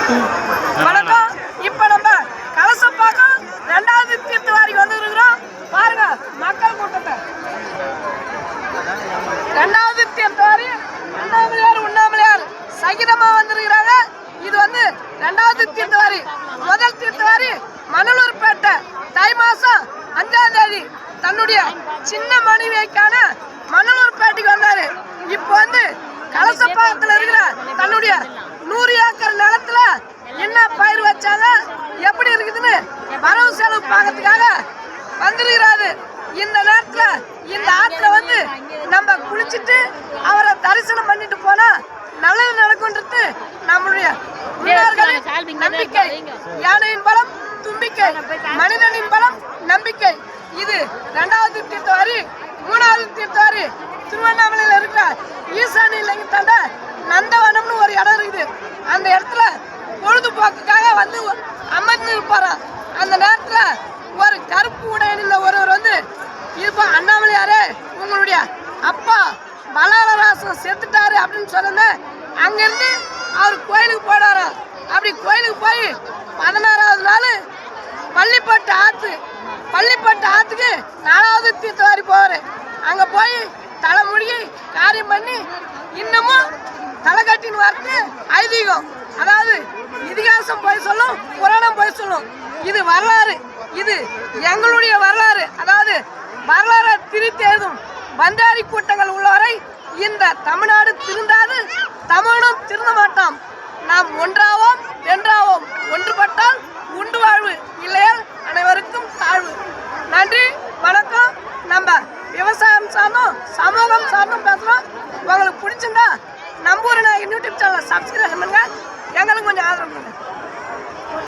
வணக்கம். இப்ப நம்ம கலசப்பாக்கம் 2வது தீர்த்தவாரிக்கு வந்துருக்கிறோம். பாருங்க மக்கள் கூட்டத்தை. 2வது தீர்த்தவாரி உண்ணாமலையார் சகிதமா வந்திருக்கிறாங்க. இது வந்து 2வது தீர்த்தவாரி. முதல் தீர்த்தவாரி மணலூர்பேட்டை தை மாசம் 5ஆம் தேதி தன்னுடைய சின்ன மனைவியைக்கான மணலூர்பேட்டைக்கு வந்தாரு. இப்ப வந்து கலசப்பாக்கத்துல இருக்கிற தன்னுடைய 100 ஏக்கர் நிலத்துல என்ன பயிர் வச்சாங்க, எப்படி இருக்குதுன்னு வரவு செலவு பார்க்கறதுக்காக வந்திருக்கிறாரு. இந்த நேரத்துல இந்த ஆத்துல வந்து நம்ம குளிச்சுட்டு அவரை தரிசனம் பண்ணிட்டு போனா நல்லது நடக்கும்ன்றது நம்மளுடைய முன்னோர்களின் நம்பிக்கை. யானையின் பலம் தும்பிக்கை, மனிதனின் பலம் நம்பிக்கை. இது 2வது தீர்த்தவாரி. 3வது தீர்த்தவாரி திருவண்ணாமலையில் இருக்கிற ஈசானி லிங்கத்தாண்ட நந்தவனம்னு ஒரு இடம் இருக்குது. அந்த இடத்துல பொழுதுபோக்குக்காக வந்து அமர்ந்து இருப்பாராம். அந்த நேரத்துல ஒரு கருப்பு உடையணிந்த ஒருவர் வந்து இப்போ அண்ணாமலையாரே உங்களுடைய அப்பா மலாலராசன் செத்துட்டாரு அப்படின்னு சொன்ன அங்கிருந்து அவர் கோயிலுக்கு போனாராம். அப்படி கோயிலுக்கு போய் 16வது நாள் பள்ளிப்பட்டு ஆத்துக்கு 4வது தீர்த்தவாரி போவாரு. அங்க போய் தலை முழுகி காரியம் பண்ணி இன்னமும் தலை கட்டின்னு வரது ஐதீகம். அதாவது இதிகாசம் போய் சொல்லும், புராணம் போய் சொல்லும். இது வரலாறு, இது எங்களுடைய வரலாறு. அதாவது வரலாறு திரித்து எழுதும் பந்தாரி கூட்டங்கள் உள்ளவரை இந்த தமிழ்நாடு திருந்தாது, தமிழும் திருந்த மாட்டோம். நாம் ஒன்றாவோம் என்றாவோம், ஒன்றுபட்டால் உண்டு வாழ்வு, இல்லையால் அனைவருக்கும் தாழ்வு. நன்றி, வணக்கம். நம்ம விவசாயம் சார்ந்தும் சமூகம் சார்ந்தும் பேசுகிறோம். உங்களுக்கு பிடிச்சிருந்தா நம்பூர் நாயகன் யூடியூப் சேனலை சப்ஸ்கிரைப் பண்ணுங்க. எங்களுக்கு கொஞ்சம் ஆதரவு பண்ணுங்க.